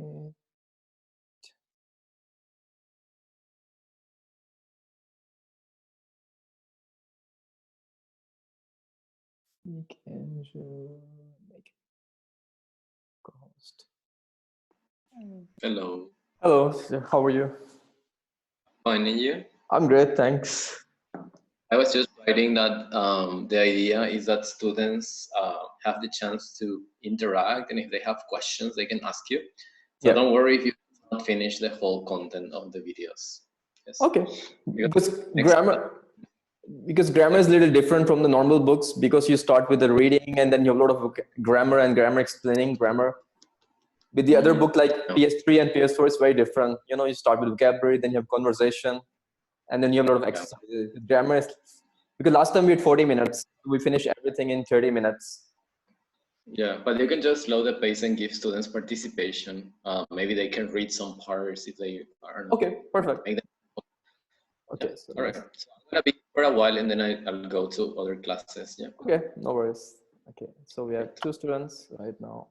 UNIT. Make Angel make co-host. Hello. Hello, how are you? Fine, and you? I'm great, thanks. I was just writing that the idea is that students have the chance to interact, and if they have questions, they can ask you. So don't worry if you don't finish the whole content of the videos. Yes. Okay, because grammar is a little different from the normal books, because you start with the reading and then you have a lot of grammar and grammar explaining grammar. With the other book like PS3 and PS4, it's very different. You know, you start with vocabulary, then you have conversation, and then you have a lot of exercises. Grammar is, because last time we had 40 minutes, we finished everything in 30 minutes. Yeah, but you can just slow the pace and give students participation. Maybe they can read some parts if they are. Okay, perfect. Okay, so all right. So I'm gonna be for a while, and then I'll go to other classes. Yeah. Okay, no worries. Okay, so we have 2 students right now.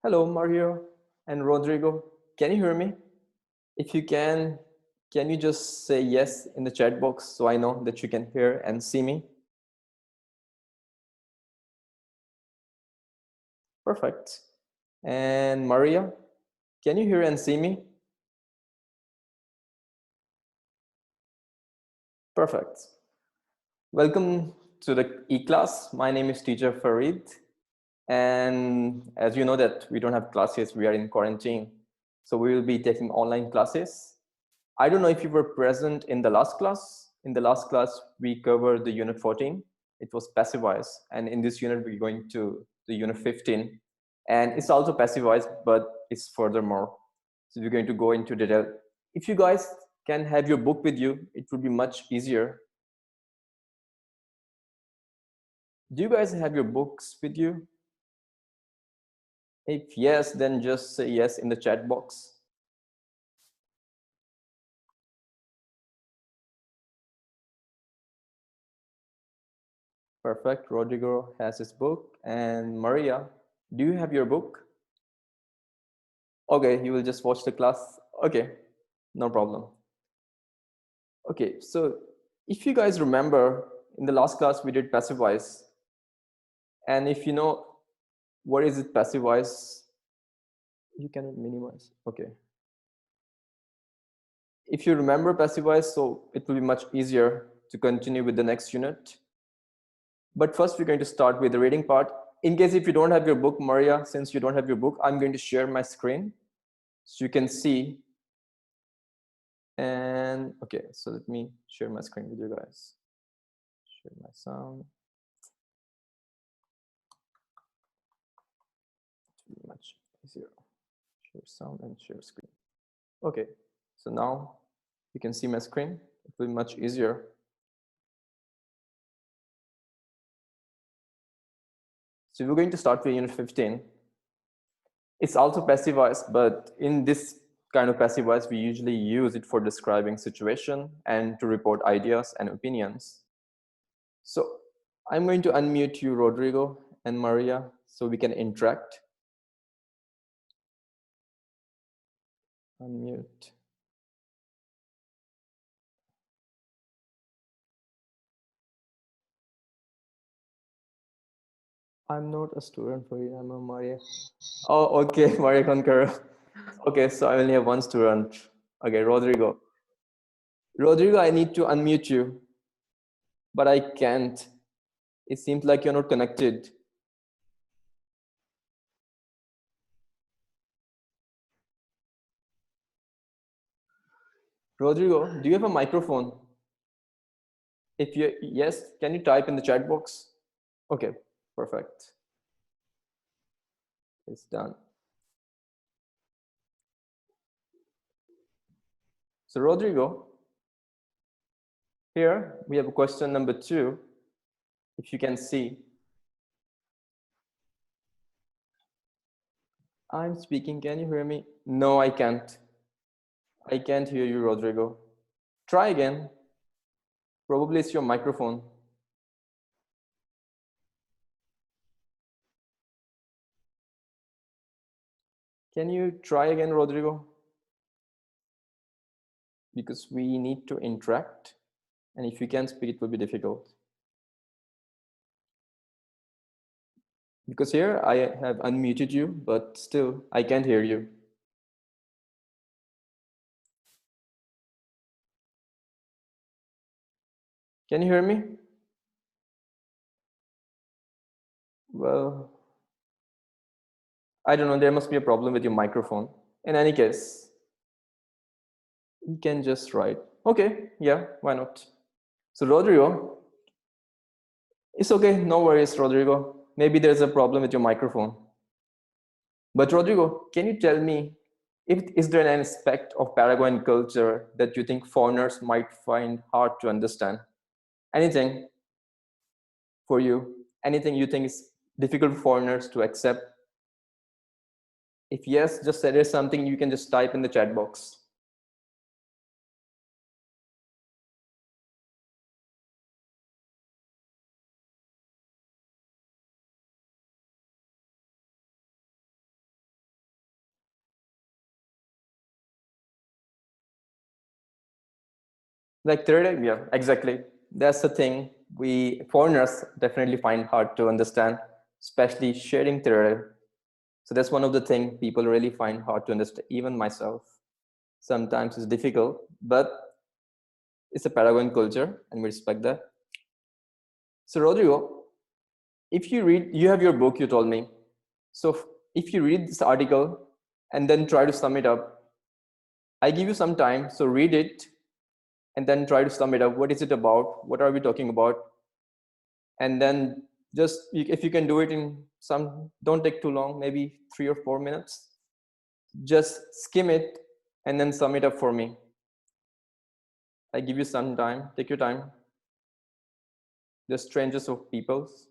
Hello, Mario and Rodrigo. Can you hear me? If you can you just say yes in the chat box so I know that you can hear and see me? Perfect. And Maria, can you hear and see me? Perfect. Welcome to the e-class. My name is teacher Farid. And as you know that we don't have classes, we are in quarantine. So we will be taking online classes. I don't know if you were present in the last class. In the last class, we covered the unit 14. It was passive voice. And in this unit, we're going to the unit 15. And it's also passive voice, but it's furthermore. So we're going to go into detail. If you guys can have your book with you, it would be much easier. Do you guys have your books with you? If yes, then just say yes in the chat box. Perfect. Rodrigo has his book. And Maria, do you have your book? Okay, you will just watch the class. Okay, no problem. Okay, so if you guys remember, in the last class we did passive voice. And if you know what is it passive voice, you can minimize. Okay. If you remember passive voice, so it will be much easier to continue with the next unit. But first we're going to start with the reading part. In case if you don't have your book, Maria, since you don't have your book, I'm going to share my screen so you can see. And okay, so let me share my screen with you guys. Share my sound. It will be much easier. Share sound and share screen. Okay, so now you can see my screen. It will be much easier. So we're going to start with unit 15. It's also passive voice, but in this kind of passive voice, we usually use it for describing situation and to report ideas and opinions. So I'm going to unmute you, Rodrigo and Maria, so we can interact. Unmute. I'm not a student for you, I'm a Maria. Oh, okay, Maria Conqueror. Okay, so I only have one student. Okay, Rodrigo. Rodrigo, I need to unmute you, but I can't. It seems like you're not connected. Rodrigo, do you have a microphone? If you, yes, can you type in the chat box? Okay, perfect. It's done. So Rodrigo, here we have a question number 2. If you can see. I'm speaking, can you hear me? No, I can't. I can't hear you, Rodrigo. Try again. Probably it's your microphone. Can you try again, Rodrigo? Because we need to interact, and if you can't speak, it will be difficult. Because here I have unmuted you, but still I can't hear you. Can you hear me? Well, I don't know, there must be a problem with your microphone. In any case, you can just write. Okay, yeah, why not? So Rodrigo, it's okay, no worries, Rodrigo. Maybe there's a problem with your microphone. But Rodrigo, can you tell me, is there an aspect of Paraguayan culture that you think foreigners might find hard to understand? Anything for you? Anything you think is difficult for foreigners to accept? If yes, just say there's something you can just type in the chat box. Like third, yeah, exactly. That's the thing we foreigners definitely find hard to understand, especially sharing third. So that's one of the things people really find hard to understand, even myself. Sometimes it's difficult, but it's a Paraguayan culture and we respect that. So Rodrigo, if you read, you have your book, you told me. So if you read this article and then try to sum it up, I give you some time, so read it and then try to sum it up. What is it about? What are we talking about? And then just, if you can do it in some, don't take too long, maybe 3 or 4 minutes. Just skim it and then sum it up for me. I give you some time, take your time. The strangest of peoples.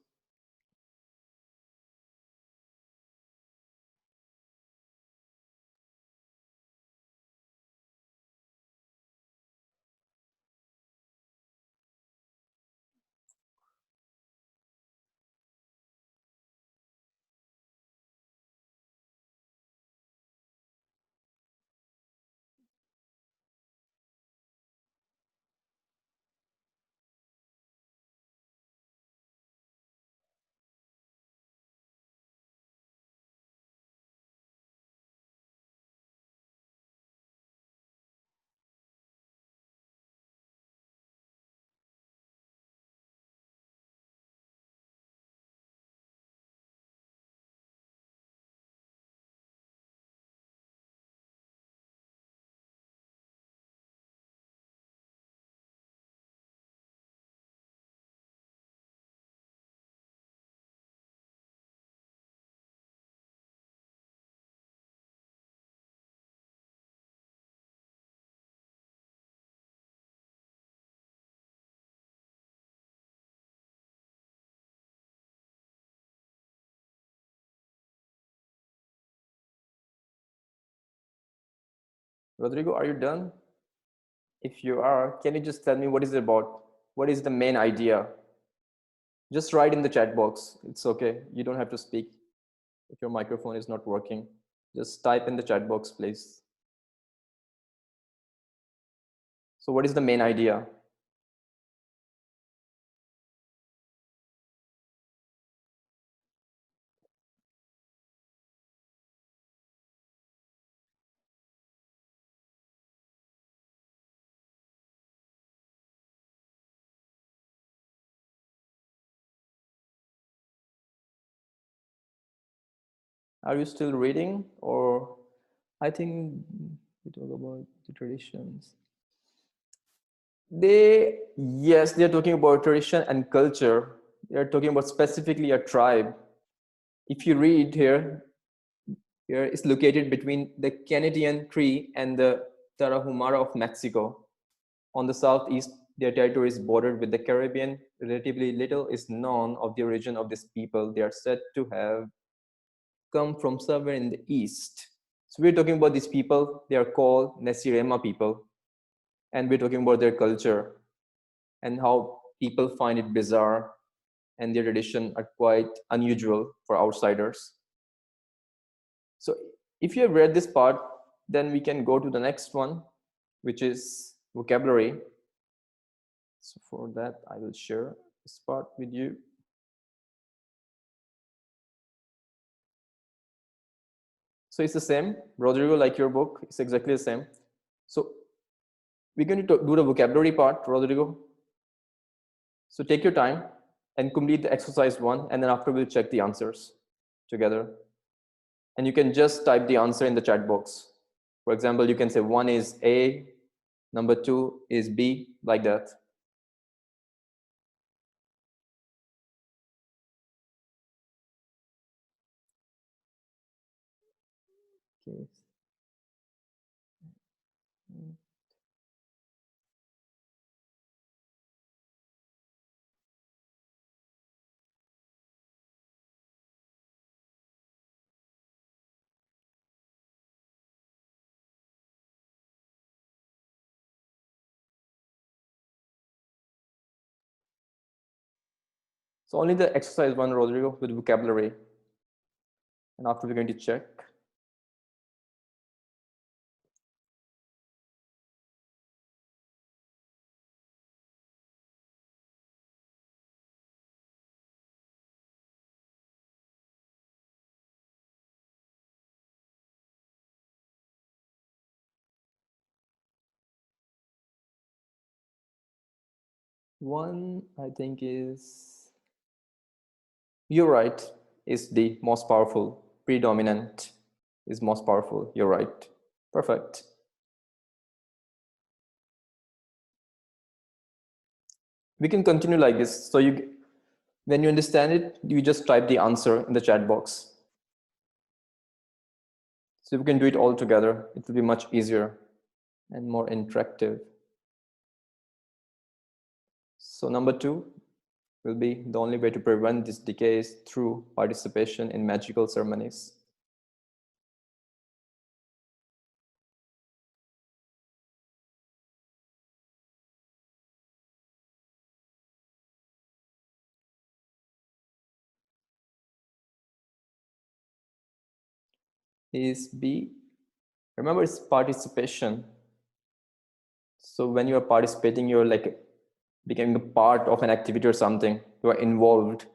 Rodrigo, are you done? If you are, can you just tell me what is it about? What is the main idea? Just write in the chat box. It's okay. You don't have to speak if your microphone is not working. Just type in the chat box, please. So what is the main idea? Are you still reading, or I think we talk about the traditions. Yes, they're talking about tradition and culture. They're talking about specifically a tribe. If you read here, it's located between the Canadian tree and the Tarahumara of Mexico. On the southeast, their territory is bordered with the Caribbean. Relatively little is known of the origin of these people. They are said to have come from somewhere in the east. So we're talking about these people. They are called Nesirema people. And we're talking about their culture and how people find it bizarre and their tradition are quite unusual for outsiders. So if you have read this part, then we can go to the next one, which is vocabulary. So for that, I will share this part with you. So it's the same, Rodrigo, like your book, it's exactly the same. So we're going to do the vocabulary part, Rodrigo. So take your time and complete the exercise 1, and then after we'll check the answers together. And you can just type the answer in the chat box. For example, you can say 1 is A, number 2 is B, like that. Okay. So only the exercise 1, Rodrigo, with vocabulary. And after we're going to check. One, I think, is, you're right, is the most powerful. Predominant is most powerful. You're right. Perfect. We can continue like this. So you, when you understand it, you just type the answer in the chat box. So we can do it all together. It will be much easier and more interactive. So number 2 will be the only way to prevent this decay is through participation in magical ceremonies. Is B. Remember, it's participation. So when you are participating, you're like becoming a part of an activity or something. You are involved.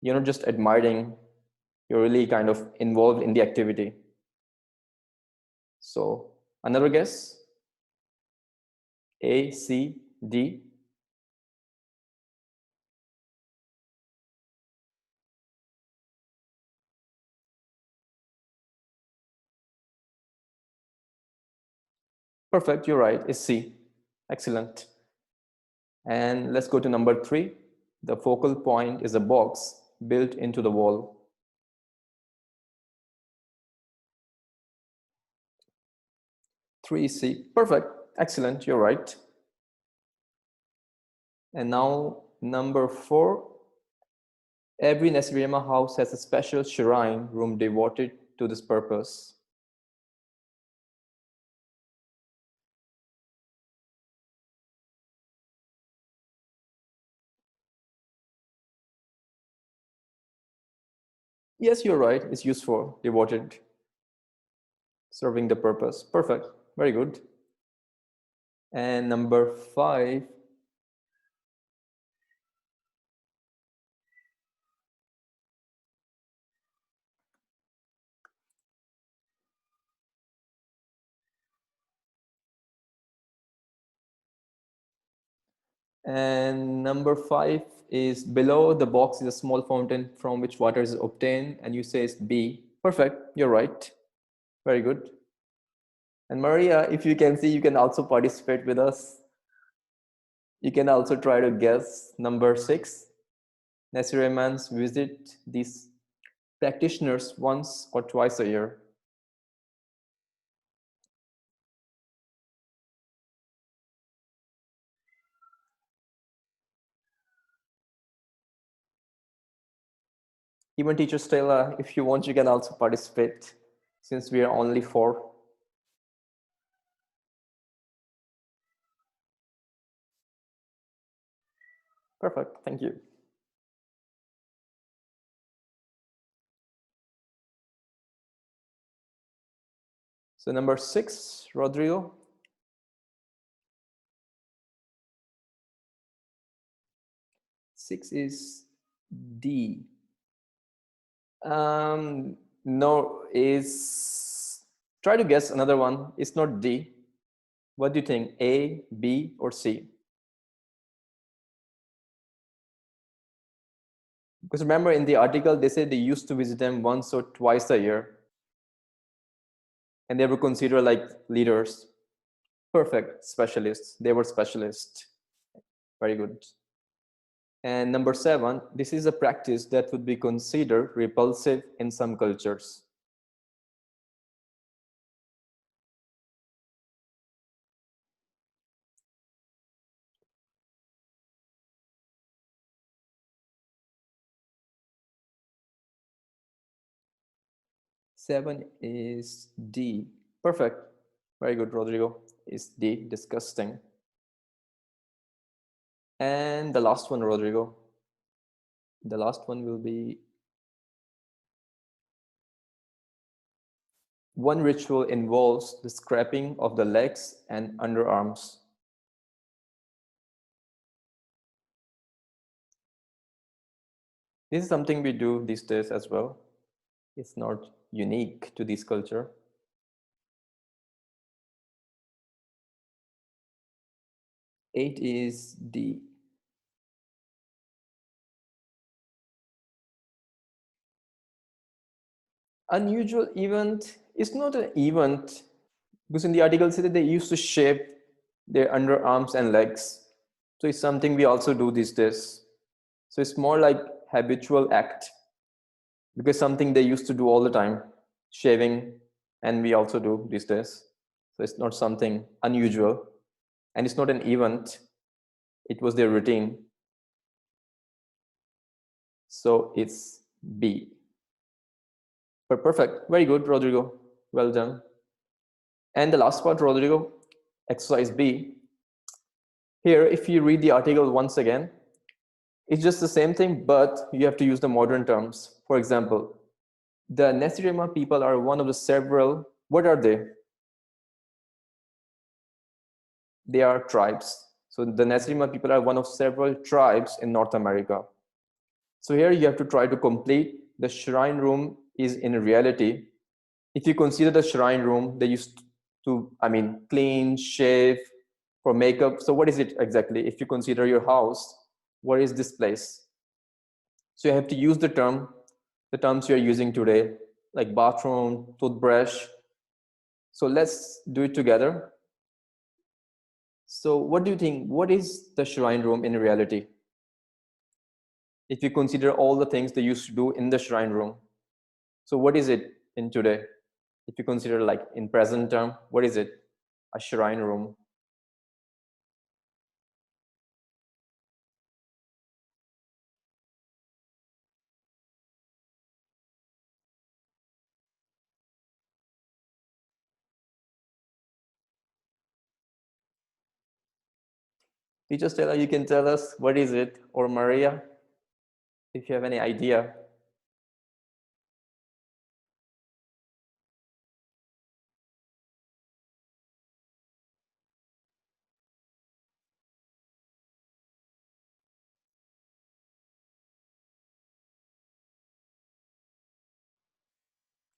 You're not just admiring, you're really kind of involved in the activity. So another guess? A, C, D. Perfect, you're right, it's C. Excellent. And let's go to number 3. The focal point is a box built into the wall. 3C. Perfect. Excellent. You're right. And now number 4. Every Nesirema house has a special shrine room devoted to this purpose. Yes, you're right. It's useful, devoted, serving the purpose. Perfect. Very good. And number 5. And number 5 is below the box is a small fountain from which water is obtained, and you say it's B. Perfect. You're right. Very good. And Maria, if you can see, you can also participate with us. You can also try to guess number 6. Nesiremans visit these practitioners once or twice a year. Even teacher Stella, if you want, you can also participate since we are only 4. Perfect, thank you. So number 6, Rodrigo. Six is D. No, is try to guess another one. It's not D. What do you think? A, B, or C? Because remember in the article, they said they used to visit them once or twice a year. And they were considered like leaders. Perfect, specialists. They were specialists. Very good. And number 7, this is a practice that would be considered repulsive in some cultures. Seven is D. Perfect. Very good, Rodrigo. Is D, disgusting. And the last one, Rodrigo. The last one will be one ritual involves the scraping of the legs and underarms. This is something we do these days as well. It's not unique to this culture. 8 is D. Unusual event is not an event because in the article said that they used to shape their underarms and legs. So it's something we also do these days. So it's more like habitual act because something they used to do all the time, shaving, and we also do these days. So it's not something unusual and it's not an event. It was their routine. So it's B. But perfect. Very good, Rodrigo. Well done. And the last part, Rodrigo, exercise B. Here, if you read the article once again, it's just the same thing, but you have to use the modern terms. For example, the Nesirima people are one of the several, what are they? They are tribes. So the Nesirima people are one of several tribes in North America. So here you have to try to complete the shrine room is in reality. If you consider the shrine room, they used to, clean, shave, for makeup. So what is it exactly? If you consider your house, what is this place? So you have to use the terms you're using today, like bathroom, toothbrush. So let's do it together. So what do you think? What is the shrine room in reality? If you consider all the things they used to do in the shrine room. So what is it in today? If you consider like in present term, what is it? A shrine room. Teacher Stella, you can tell us what is it, or Maria, if you have any idea.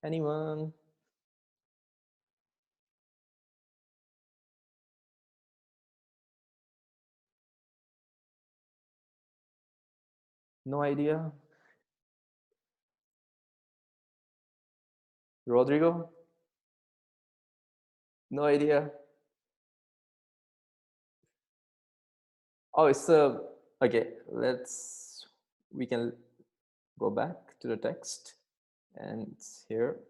Anyone? No idea? Rodrigo? No idea? Oh, it's a, okay, we can go back to the text and it's here.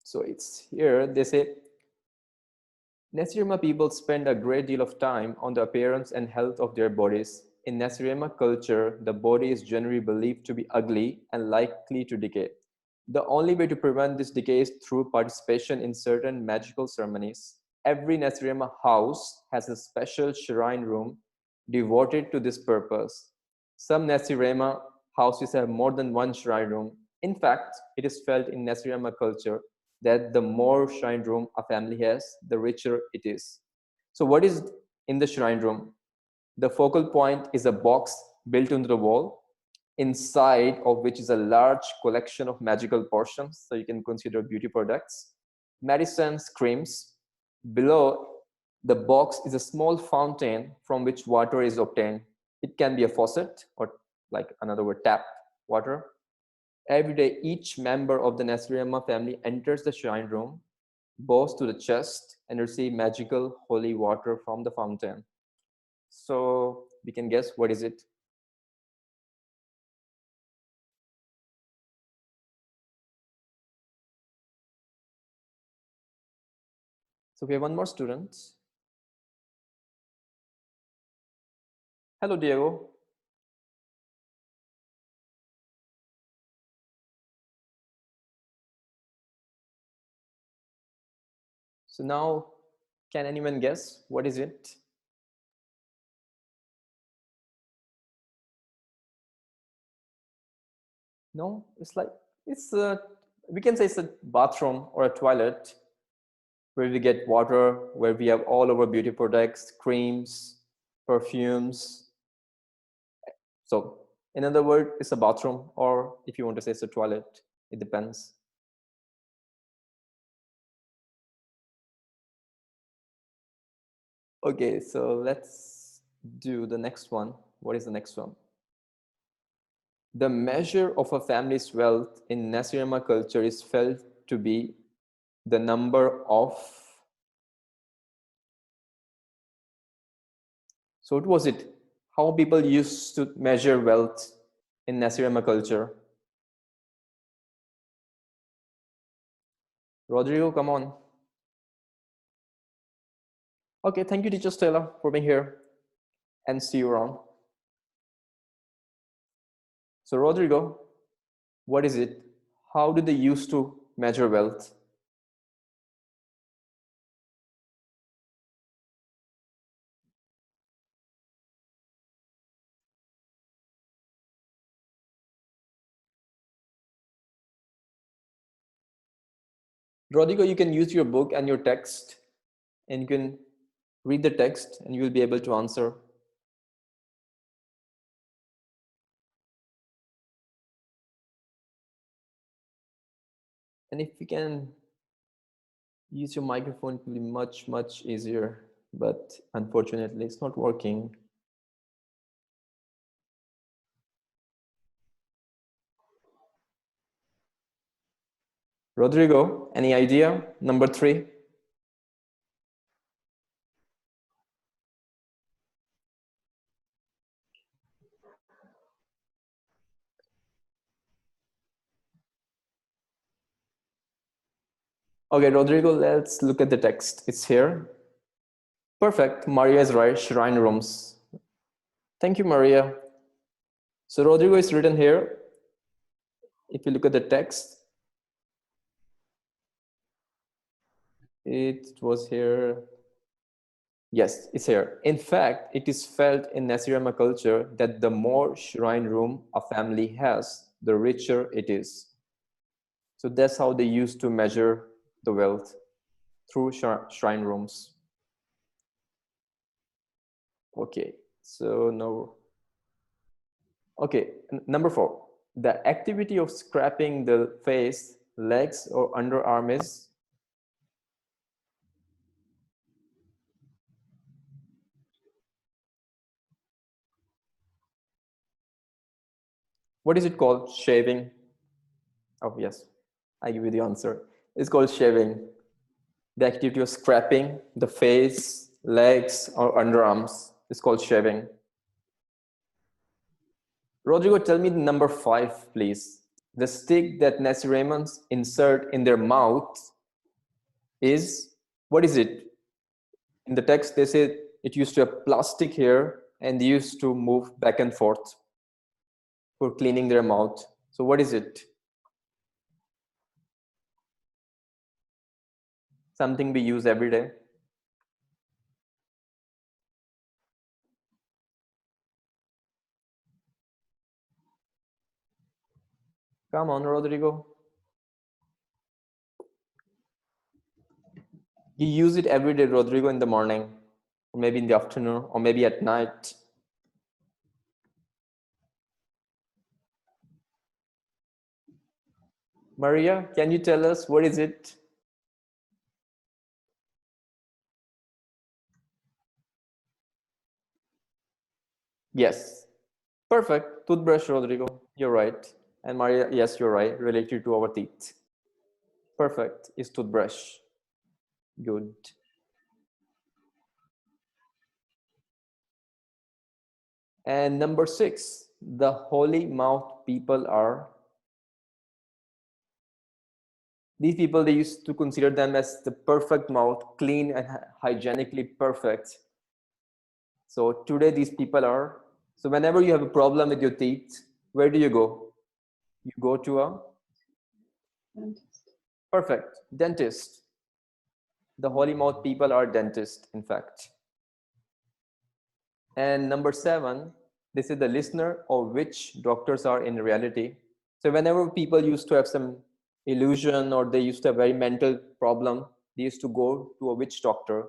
So it's here, they say, Nasirima people spend a great deal of time on the appearance and health of their bodies. In Nasirima culture, the body is generally believed to be ugly and likely to decay. The only way to prevent this decay is through participation in certain magical ceremonies. Every Nasirima house has a special shrine room devoted to this purpose. Some Nasirima houses have more than one shrine room. In fact, it is felt in Nasirima culture that the more shrine room a family has, the richer it is. So what is in the shrine room? The focal point is a box built into the wall, inside of which is a large collection of magical portions. So you can consider beauty products, medicines, creams. Below the box is a small fountain from which water is obtained. It can be a faucet or, like another word, tap water. Every day, each member of the Nasiriyama family enters the shrine room, bows to the chest, and receive magical holy water from the fountain. So we can guess, what is it? So we have one more student. Hello, Diego. So now, can anyone guess, what is it? No, it's like, it's a, we can say it's a bathroom or a toilet where we get water, where we have all our beauty products, creams, perfumes. So in other words, it's a bathroom, or if you want to say it's a toilet, it depends. Okay, so let's do the next one. What is the next one? The measure of a family's wealth in Nasirama culture is felt to be the number of. So what was it? How people used to measure wealth in Nasirama culture? Rodrigo, come on. Okay, thank you, teacher Stella, for being here, and see you around. So Rodrigo, what is it? How did they used to measure wealth? Rodrigo, you can use your book and your text, and you can read the text and you will be able to answer. And if you can use your microphone, it will be much, much easier. But unfortunately, it's not working. Rodrigo, any idea? Number 3? Okay, Rodrigo, let's look at the text. It's here. Perfect. Maria is right. Shrine rooms. Thank you, Maria. So Rodrigo is written here. If you look at the text, it was here. Yes, it's here. In fact, it is felt in Nasirama culture that the more shrine room a family has, the richer it is. So that's how they used to measure the wealth, through shrine rooms. Okay, so no. Okay, number 4. The activity of scraping the face, legs, or underarm is. What is it called? Shaving. Oh, yes, I give you the answer. It's called shaving. The activity of scraping the face, legs, or underarms is called shaving. Rodrigo, tell me the number 5, please. The stick that Nasiramans insert in their mouth is, what is it? In the text, they say it used to have plastic here and they used to move back and forth for cleaning their mouth. So what is it? Something we use every day. Come on, Rodrigo. You use it every day, Rodrigo, in the morning, or maybe in the afternoon, or maybe at night. Maria, can you tell us what is it? Yes. Perfect. Toothbrush, Rodrigo. You're right. And Maria, yes, you're right. Related to our teeth. Perfect. Is toothbrush. Good. And number 6, the holy mouth people are. These people, they used to consider them as the perfect mouth, clean and hygienically perfect. So today these people are. So whenever you have a problem with your teeth, where do you go? You go to a dentist. Perfect. Dentist. The holy mouth people are dentists, in fact. And number 7, this is the listener of which doctors are in reality. So whenever people used to have some illusion or they used to have very mental problem, they used to go to a witch doctor.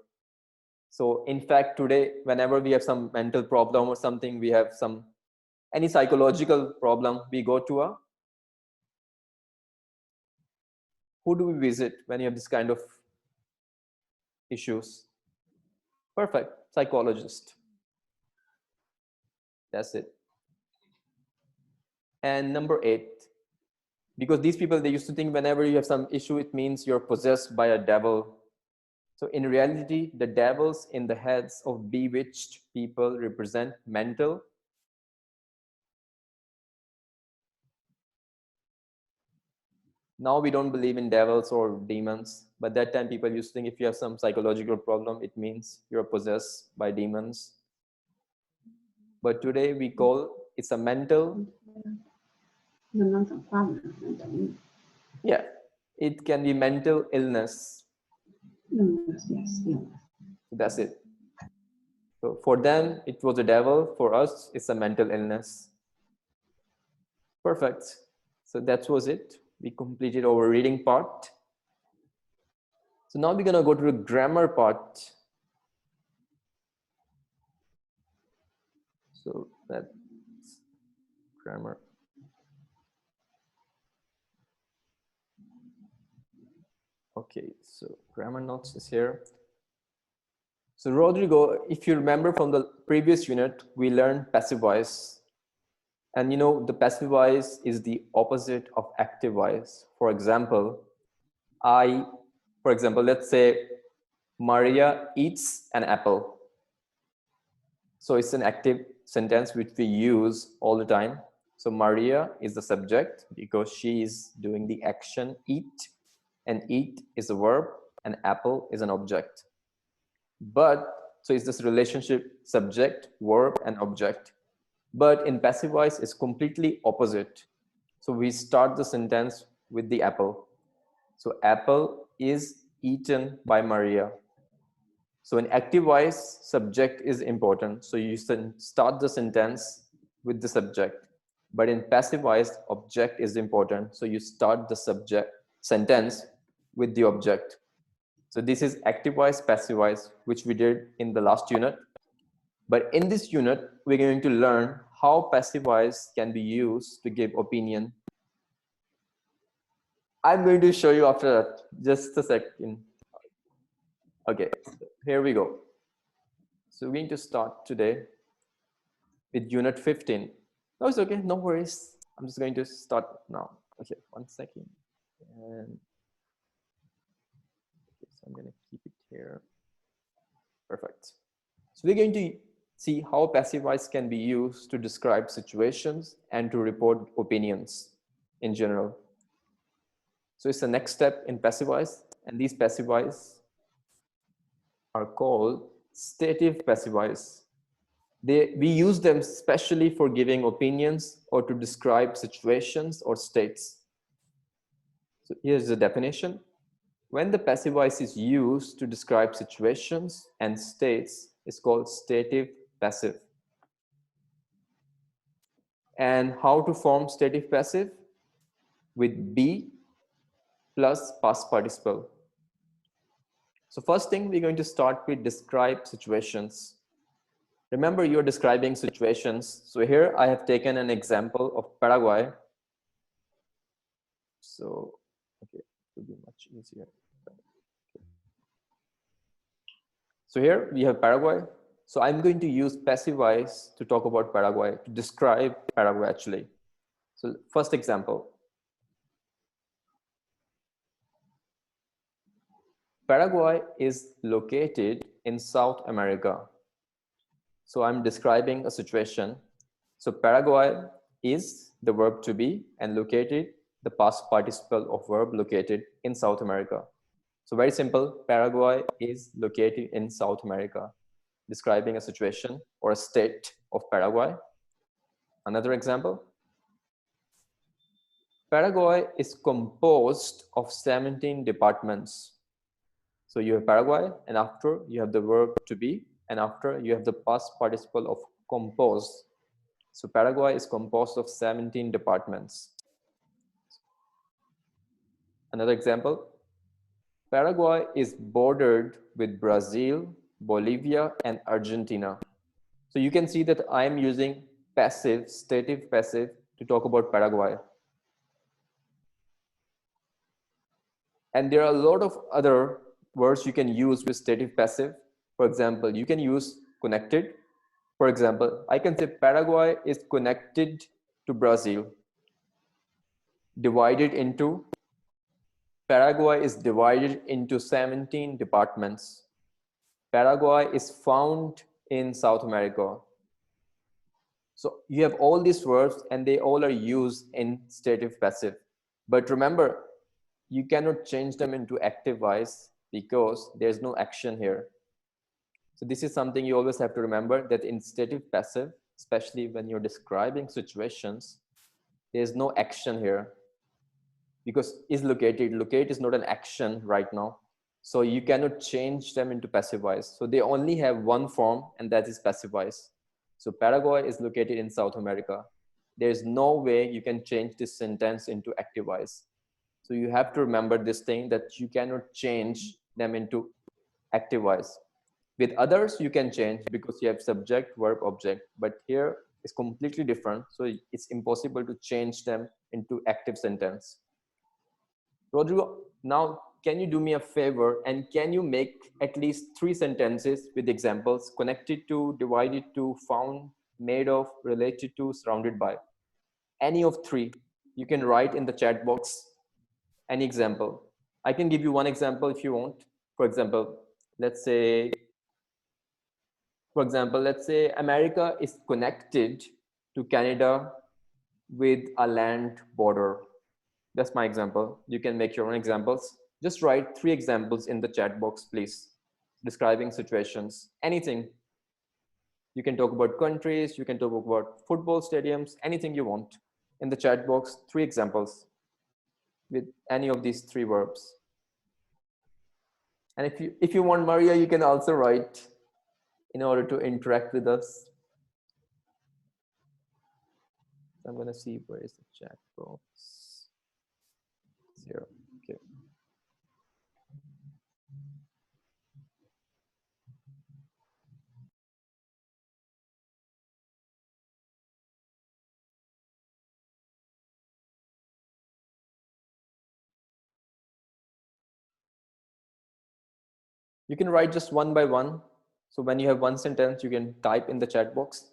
So in fact, today, whenever we have some mental problem or something, we have any psychological problem, we go to a, who do we visit when you have this kind of issues? Perfect. Psychologist. That's it. And number 8, because these people, they used to think whenever you have some issue, it means you're possessed by a devil. So in reality, the devils in the heads of bewitched people represent mental. Now we don't believe in devils or demons, but that time people used to think if you have some psychological problem, it means you're possessed by demons. But today we call it's a mental. Yeah, it can be mental illness. Yes. That's it. So for them, it was a devil. For us, it's a mental illness. Perfect. So that was it. We completed our reading part. So now we're going to go to the grammar part. So that's grammar. Okay, so grammar notes is here. So Rodrigo, if you remember from the previous unit, we learned passive voice. And you know, the passive voice is the opposite of active voice. For example, let's say Maria eats an apple. So it's an active sentence which we use all the time. So Maria is the subject because she is doing the action eat, and eat is a verb and apple is an object. But so it's this relationship subject, verb and object. But in passive voice it's completely opposite. So we start the sentence with the apple. So apple is eaten by Maria. So in active voice, subject is important. So you start the sentence with the subject. But in passive voice, object is important. So you start the sentence with the object. So this is active voice, passive voice, which we did in the last unit. But in this unit, we're going to learn how passive voice can be used to give opinion. I'm going to show you after that. Just a second. Okay, so here we go. So we're going to start today with unit 15. No, it's okay, no worries. I'm just going to start now. Okay, 1 second. And okay, so I'm going to keep it here. Perfect. So we're going to see how passive voice can be used to describe situations and to report opinions in general. So it's the next step in passive voice, and these passive voice are called stative passive voice. We use them especially for giving opinions or to describe situations or states. So here's the definition. When the passive voice is used to describe situations and states, it's called stative passive. And how to form stative passive? With be plus past participle. So first thing, we're going to start with describe situations. Remember, you're describing situations. So here I have taken an example of Paraguay. So, okay, it will be much easier. So here we have Paraguay. So I'm going to use passive voice to talk about Paraguay, to describe Paraguay actually. So first example. Paraguay is located in South America. So I'm describing a situation. So Paraguay is the verb to be and located, the past participle of verb located in South America. So very simple, Paraguay is located in South America, describing a situation or a state of Paraguay. Another example, Paraguay is composed of 17 departments. So you have Paraguay, and after you have the verb to be, and after you have the past participle of compose. So Paraguay is composed of 17 departments. Another example, Paraguay is bordered with Brazil, Bolivia, and Argentina. So you can see that I am using passive, stative passive to talk about Paraguay. And there are a lot of other words you can use with stative passive. For example, you can use connected. For example, I can say Paraguay is connected to Brazil. Divided into, Paraguay is divided into 17 departments. Paraguay is found in South America. So you have all these verbs and they all are used in stative passive. But remember, you cannot change them into active voice because there's no action here. So this is something you always have to remember, that in stative passive, especially when you're describing situations, there's no action here because is located. Locate is not an action right now. So you cannot change them into passive voice. So they only have one form, and that is passive voice. So Paraguay is located in South America. There's no way you can change this sentence into active voice. So you have to remember this thing, that you cannot change them into active voice. With others, you can change because you have subject, verb, object. But here it's completely different. So it's impossible to change them into active sentence. Rodrigo, now can you do me a favor and can you make at least 3 sentences with examples connected to, divided to, found, made of, related to, surrounded by? Any of 3. You can write in the chat box any example. I can give you one example if you want. For example, let's say America is connected to Canada with a land border. That's my example. You can make your own examples. Just write 3 examples in the chat box, please, describing situations, anything. You can talk about countries, you can talk about football stadiums, anything you want. In the chat box, 3 examples with any of these 3 verbs. And if you want, Maria, you can also write in order to interact with us. I'm going to see where is the chat box. 0. Okay. You can write just one by one. So when you have one sentence, you can type in the chat box.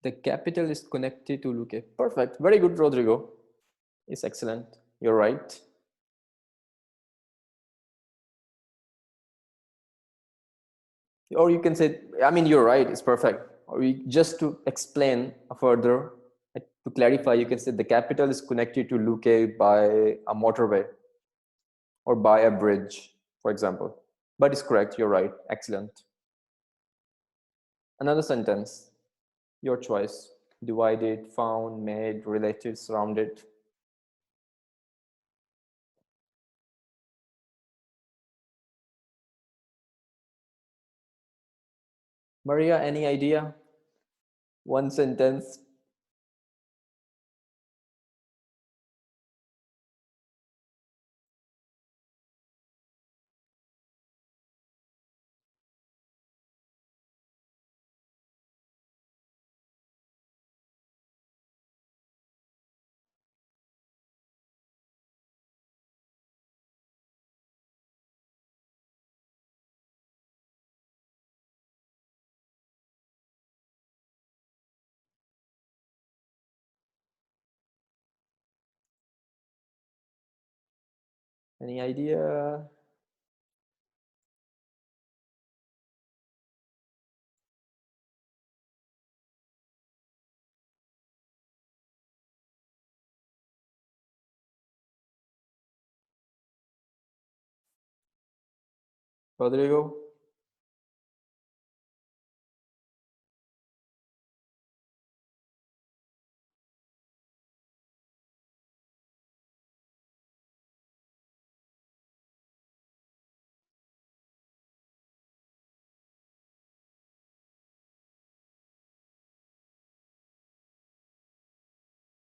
The capital is connected to Luque. Perfect. Very good, Rodrigo. It's excellent. You're right. Or you can say, I mean, you're right. It's perfect. Or just to explain further, to clarify, you can say the capital is connected to Luque by a motorway or by a bridge, for example. But it's correct. You're right. Excellent. Another sentence. Your choice. Divided, found, made, related, surrounded. Maria, any idea? One sentence. Any idea? Rodrigo?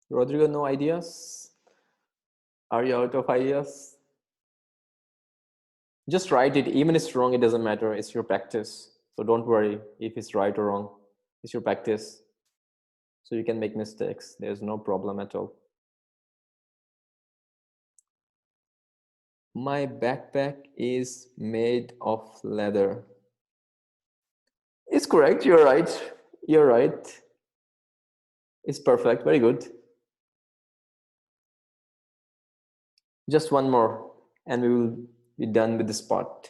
Rodrigo, no ideas? Are you out of ideas? Just write it. Even if it's wrong, it doesn't matter. It's your practice. So don't worry if it's right or wrong. It's your practice. So you can make mistakes. There's no problem at all. My backpack is made of leather. It's correct. You're right. You're right. It's perfect. Very good. Just one more, and we will be done with this part.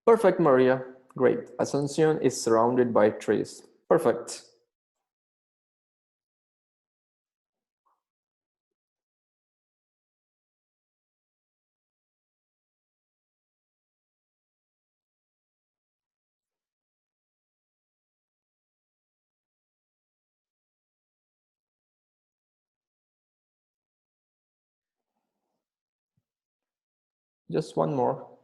Perfect, Maria. Great. Asuncion is surrounded by trees. Perfect. Just one more.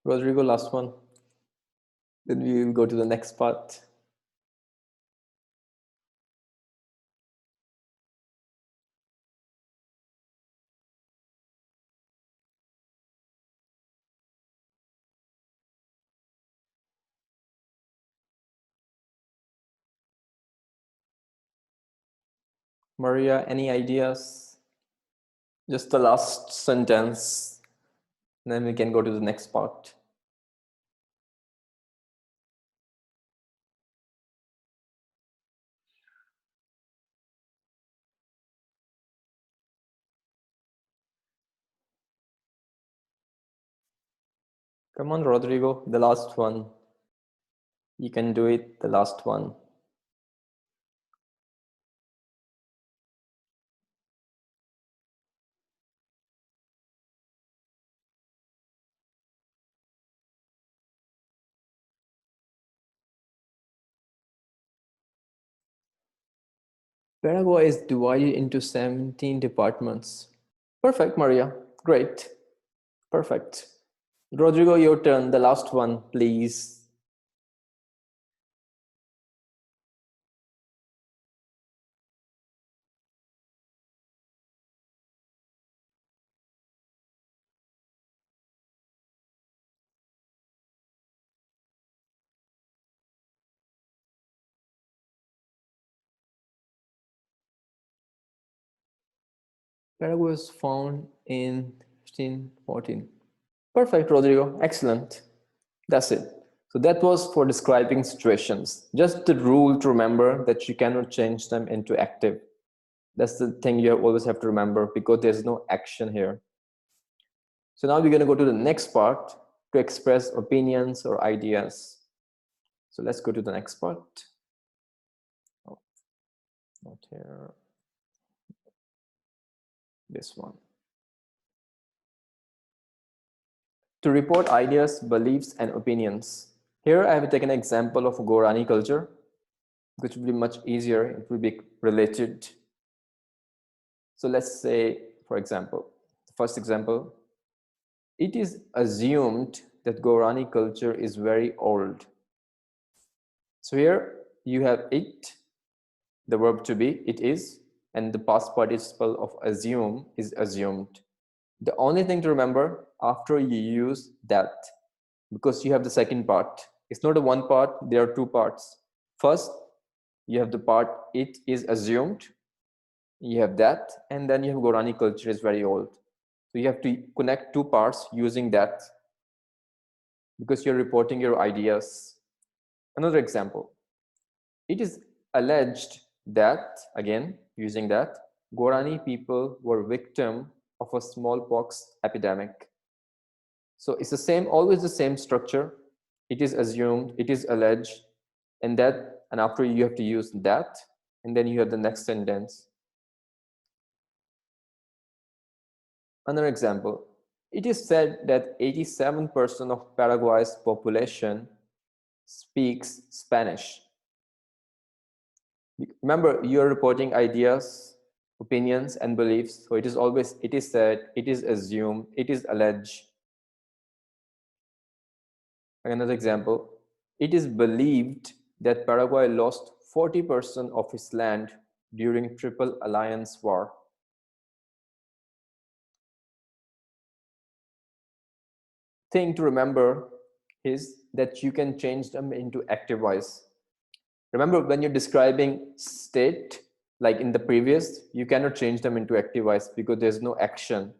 Rodrigo, last one. Then we will go to the next part. Maria, any ideas? Just the last sentence. Then we can go to the next part. Come on, Rodrigo, the last one. You can do it, the last one. Paraguay is divided into 17 departments. Perfect, Maria. Great. Perfect. Rodrigo, your turn. The last one, please. Paraguay was found in 1514. Perfect, Rodrigo. Excellent. That's it. So that was for describing situations. Just the rule to remember that you cannot change them into active. That's the thing you always have to remember because there's no action here. So now we're going to go to the next part to express opinions or ideas. So let's go to the next part. Oh, not here. This one. To report ideas, beliefs, and opinions. Here I have taken an example of Gorani culture, which will be much easier. It will be related. So let's say, for example, the first example, it is assumed that Gorani culture is very old. So here you have it, the verb to be, it is, and the past participle of assume is assumed. The only thing to remember after you use that, because you have the second part, it's not a one part, there are two parts. First, you have the part it is assumed, you have that, and then you have Gorani culture is very old. So you have to connect two parts using that because you're reporting your ideas. Another example, it is alleged that, again, using that, Gorani people were victim of a smallpox epidemic. So it's the same, always the same structure. It is assumed, it is alleged, and that, and after you have to use that, and then you have the next sentence. Another example, it is said that 87% of Paraguay's population speaks Spanish. Remember, you're reporting ideas, opinions, and beliefs. So it is always, it is said, it is assumed, it is alleged. Another example, it is believed that Paraguay lost 40% of its land during Triple Alliance War. Thing to remember is that you can change them into active voice. Remember, when you're describing state, like in the previous, you cannot change them into active voice because there's no action.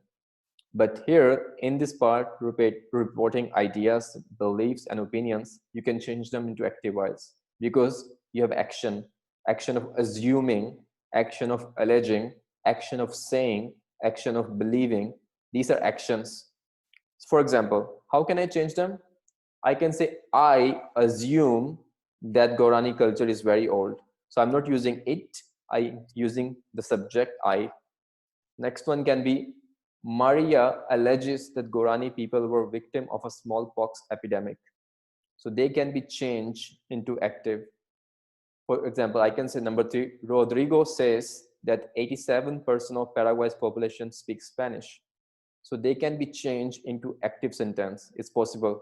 But here, in this part, reporting ideas, beliefs, and opinions, you can change them into active voice because you have action, action of assuming, action of alleging, action of saying, action of believing. These are actions. For example, how can I change them? I can say, I assume that Gorani culture is very old. So I'm not using it, I'm using the subject I. Next one can be, Maria alleges that Gorani people were victim of a smallpox epidemic. So they can be changed into active. For example, I can say number 3, Rodrigo says that 87% of Paraguay's population speaks Spanish. So they can be changed into active sentence. It's possible.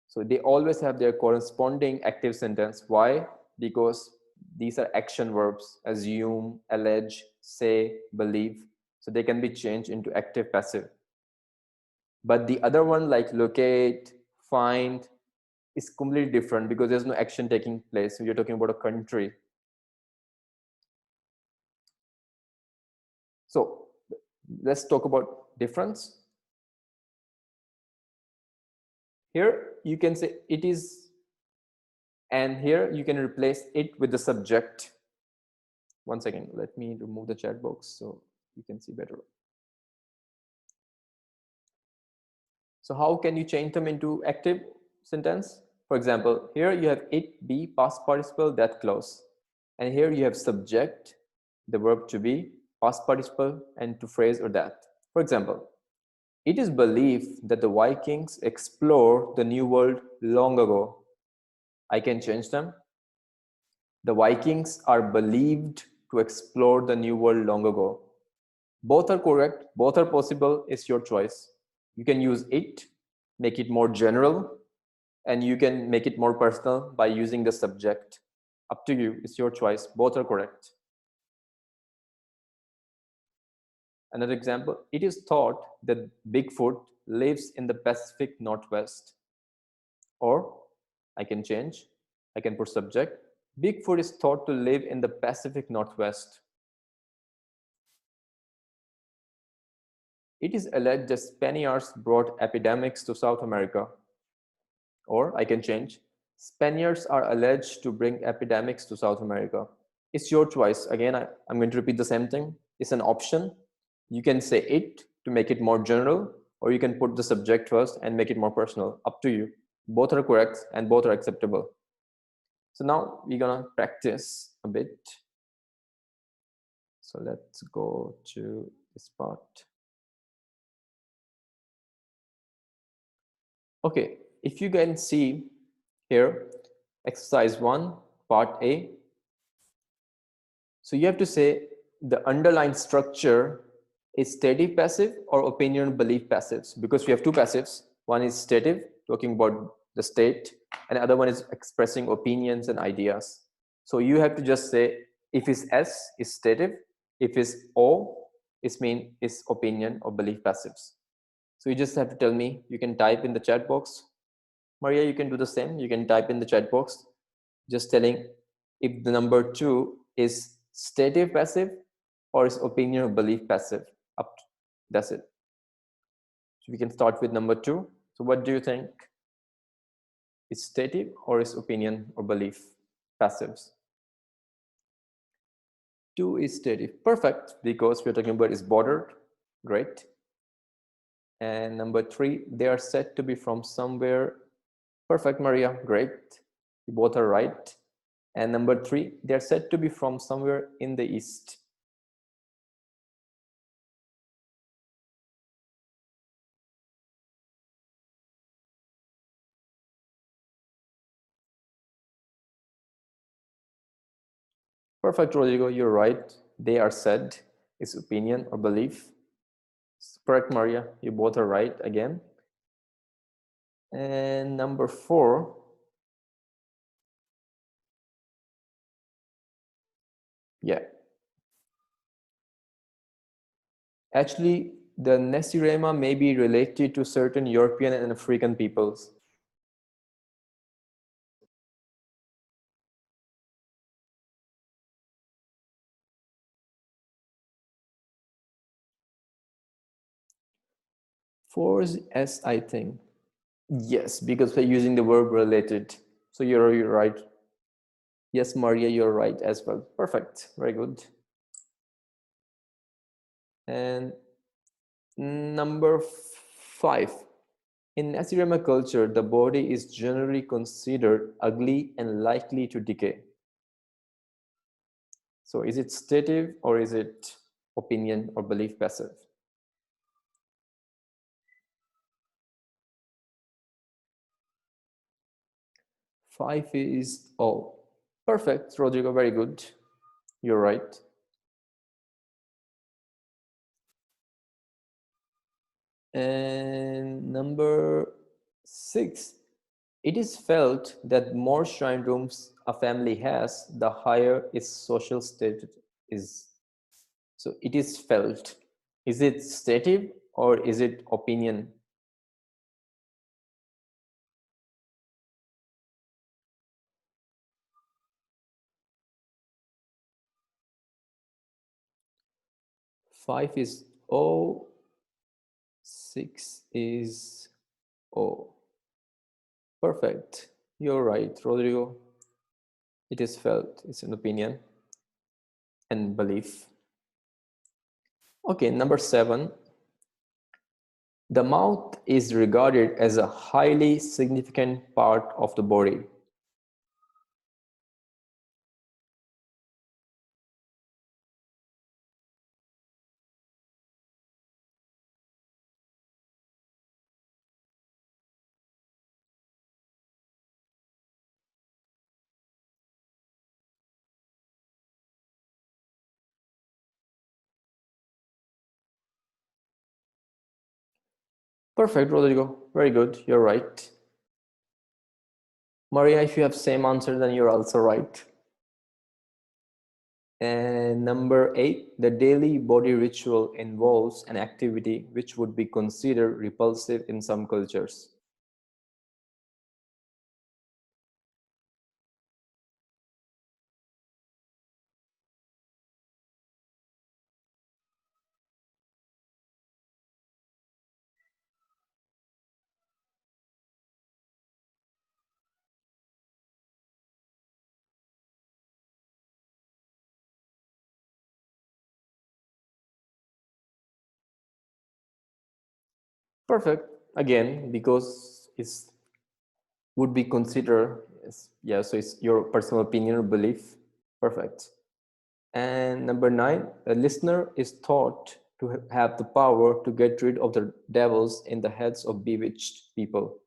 So they always have their corresponding active sentence. Why? Because these are action verbs, assume, allege, say, believe. So they can be changed into active passive. But the other one, like locate, find, is completely different because there's no action taking place. So you're talking about a country. So let's talk about difference. Here you can say it is, and here you can replace it with the subject. One second, let me remove the chat box so you can see better. So how can you change them into active sentence? For example, here you have it be, past participle, that clause. And here you have subject, the verb to be, past participle, and to phrase or that. For example, it is believed that the Vikings explored the New World long ago. I can change them. The Vikings are believed to explore the New World long ago. Both are correct, both are possible, it's your choice. You can use it, make it more general, and you can make it more personal by using the subject. Up to you, it's your choice, both are correct. Another example, it is thought that Bigfoot lives in the Pacific Northwest. Or I can change, I can put subject. Bigfoot is thought to live in the Pacific Northwest. It is alleged that Spaniards brought epidemics to South America. Or I can change, Spaniards are alleged to bring epidemics to South America. It's your choice. Again, I'm going to repeat the same thing. It's an option. You can say it to make it more general, or you can put the subject first and make it more personal. Up to you. Both are correct and both are acceptable. So now we're gonna practice a bit. So let's go to this part. Okay, if you can see here, exercise 1, part A. So you have to say the underlying structure is stative passive or opinion belief passives, because we have two passives. One is stative, talking about the state, and the other one is expressing opinions and ideas. So you have to just say if it's S is stative, if it's O is opinion or belief passives. So you just have to tell me. You can type in the chat box. Maria, you can do the same. You can type in the chat box, just telling if the number 2 is stative passive or is opinion or belief passive. That's it. So we can start with number 2. So what do you think? Is stative or is opinion or belief passives? 2 is stative. Perfect, because we're talking about is bordered. Great. And number 3, they are said to be from somewhere. Perfect, Maria. Great. You both are right. And number 3, they are said to be from somewhere in the east. Perfect, Rodrigo. You're right. They are said is opinion or belief. Correct, Maria. You both are right again. And number 4, yeah. Actually, the Nesirema may be related to certain European and African peoples. Four is S, I think. Yes, because we're using the verb related. So you're right. Yes, Maria, you're right as well. Perfect. Very good. And number 5. In Nasirama culture, the body is generally considered ugly and likely to decay. So is it stative or is it opinion or belief passive? 5 is O. Perfect, Rodrigo, very good. You're right. And number 6, it is felt that more shrine rooms a family has, the higher its social status is. So it is felt. Is it stative or is it opinion? Five is O, 6 is O. Perfect. You're right, Rodrigo. It is felt. It's an opinion and belief. Okay, number 7. The mouth is regarded as a highly significant part of the body. Perfect, Rodrigo. Very good. You're right. Maria, if you have same answer, then you're also right. And number 8, the daily body ritual involves an activity which would be considered repulsive in some cultures. Perfect. Again, because it's would be considered, yeah, so it's your personal opinion or belief. Perfect. And number 9, a listener is thought to have the power to get rid of the devils in the heads of bewitched people.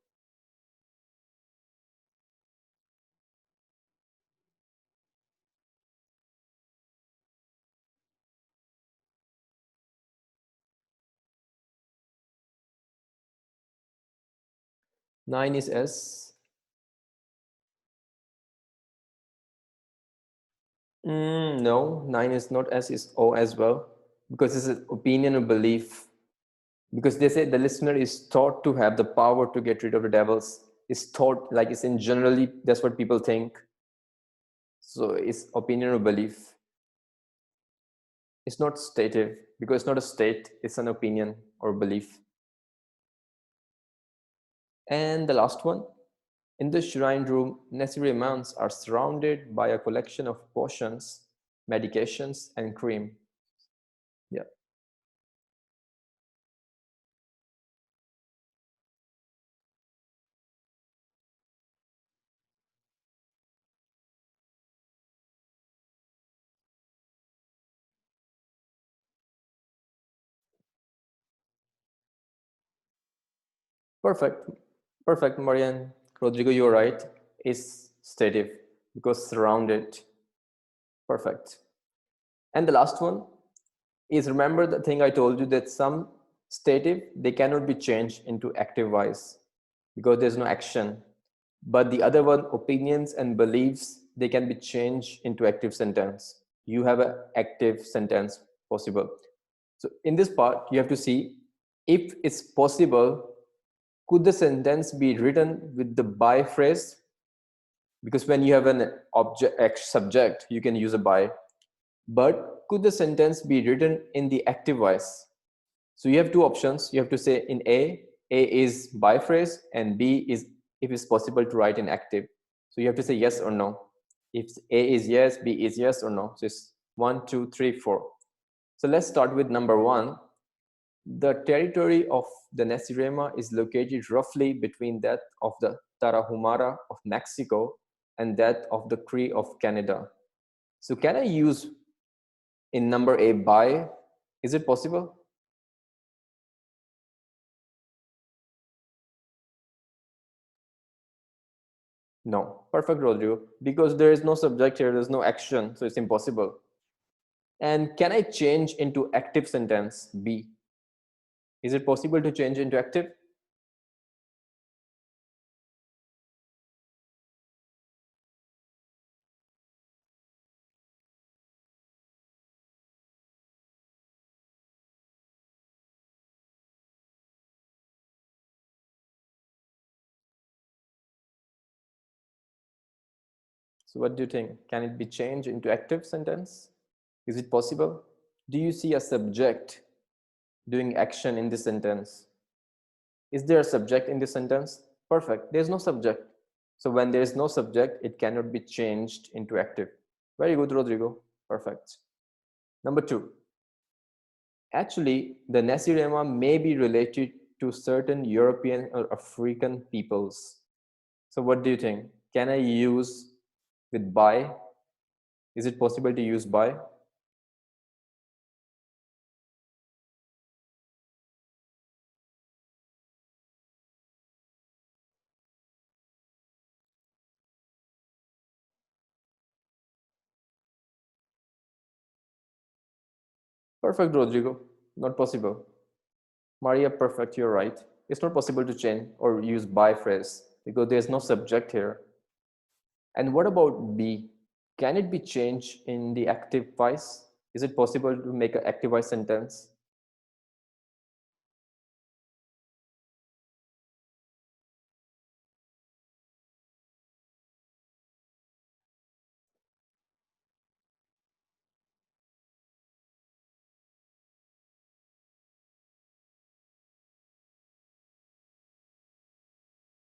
Nine is S. No, 9 is not S, is O as well, because it's an opinion or belief. Because they say the listener is thought to have the power to get rid of the devils. It's thought, like it's in generally, that's what people think. So it's opinion or belief. It's not stative, because it's not a state, it's an opinion or belief. And the last one, in the shrine room, necessary amounts are surrounded by a collection of potions, medications, and cream. Yeah, perfect. Perfect, Marian. Rodrigo, you're right. It's stative because surrounded. Perfect. And the last one is, remember the thing I told you, that some stative, they cannot be changed into active voice because there's no action. But the other one, opinions and beliefs, they can be changed into active sentence. You have an active sentence possible. So in this part, you have to see if it's possible, could the sentence be written with the by phrase? Because when you have an object subject, you can use a by. But could the sentence be written in the active voice? So you have two options. You have to say in A is by phrase, and B is if it's possible to write in active. So you have to say yes or no. If A is yes, B is yes or no. So it's 1, 2, 3, 4. So let's start with number 1. The territory of the Nasirema is located roughly between that of the Tarahumara of Mexico and that of the Cree of Canada. So can I use in number A by? Is it possible? No. Perfect, Rodrigo. Because there is no subject here, there's no action, so it's impossible. And can I change into active sentence B? Is it possible to change into active? So what do you think? Can it be changed into active sentence? Is it possible? Do you see a subject doing action in this sentence? Is there a subject in this sentence? Perfect. There's no subject. So when there is no subject, it cannot be changed into active. Very good, Rodrigo. Perfect. Number 2. Actually, the Nasirema may be related to certain European or African peoples. So what do you think? Can I use with by? Is it possible to use by? Perfect, Rodrigo. Not possible. Maria, perfect. You're right. It's not possible to change or use by phrase because there's no subject here. And what about be? Can it be changed in the active voice? Is it possible to make an active voice sentence?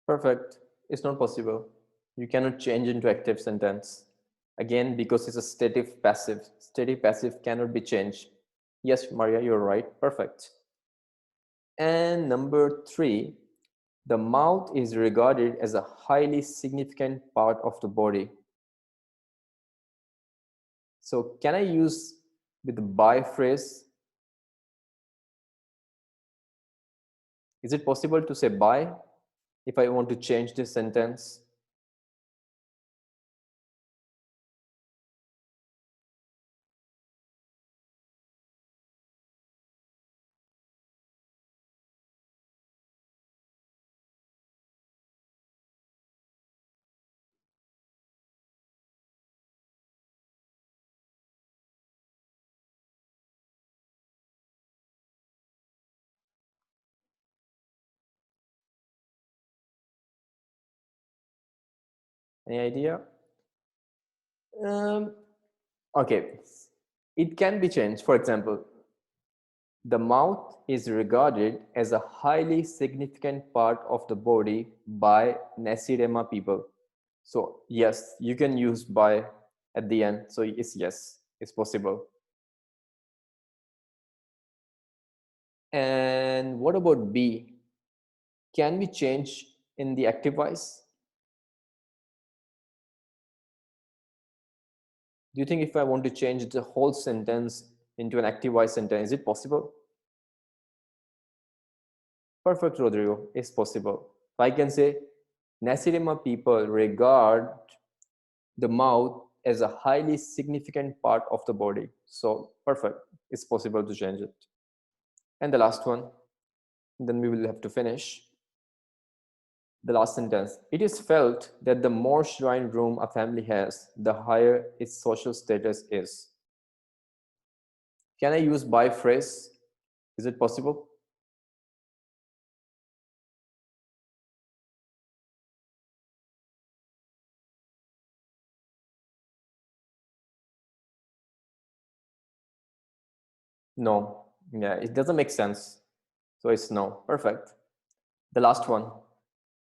Perfect. It's not possible. You cannot change into active sentence. Again, because it's a stative passive. Stative passive cannot be changed. Yes, Maria, you're right. Perfect. And number 3, the mouth is regarded as a highly significant part of the body. So can I use with the by phrase? Is it possible to say by if I want to change this sentence? Any idea? Okay, it can be changed. For example, the mouth is regarded as a highly significant part of the body by Nasirema people. So yes, you can use by at the end. So it's yes, it's possible. And what about be? Can we change in the active voice? Do you think if I want to change the whole sentence into an active voice sentence, is it possible? Perfect, Rodrigo, it's possible. I can say, Nasirima people regard the mouth as a highly significant part of the body. So perfect, it's possible to change it. And the last one, then we will have to finish. The last sentence, it is felt that the more shrine room a family has, the higher its social status is. Can I use by phrase? Is it possible? No. Yeah, it doesn't make sense. So it's no. Perfect. The last one,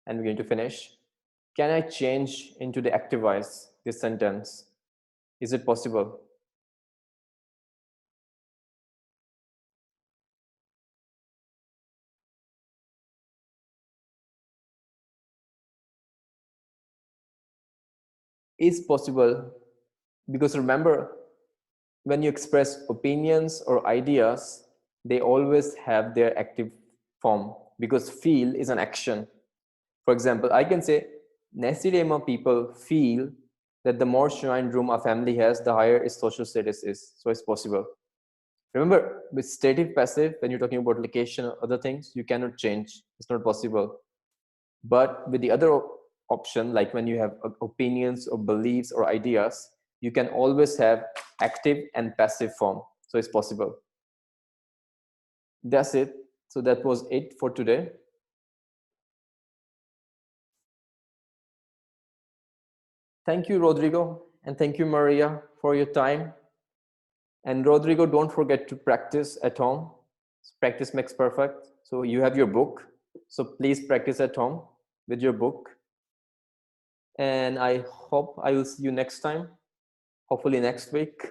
and we're going to finish. Can I change into the active voice this sentence? Is it possible? Is possible because remember, when you express opinions or ideas, they always have their active form because feel is an action. For example, I can say, Nasirema people feel that the more shrine room a family has, the higher its social status is. So it's possible. Remember, with stative passive, when you're talking about location or other things, you cannot change. It's not possible. But with the other option, like when you have opinions or beliefs or ideas, you can always have active and passive form. So it's possible. That's it. So that was it for today. Thank you, Rodrigo. And thank you, Maria, for your time. And Rodrigo, don't forget to practice at home. Practice makes perfect. So you have your book. So please practice at home with your book. And I hope I will see you next time, hopefully next week.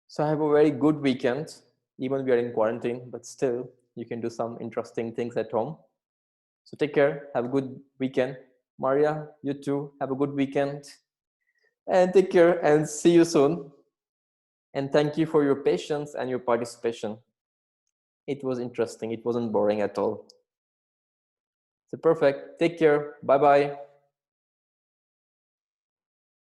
So I have a very good weekend, even we are in quarantine, but still you can do some interesting things at home. So take care, have a good weekend. Maria, you too, have a good weekend. And take care and see you soon. And thank you for your patience and your participation. It was interesting, it wasn't boring at all. So perfect, take care, bye-bye.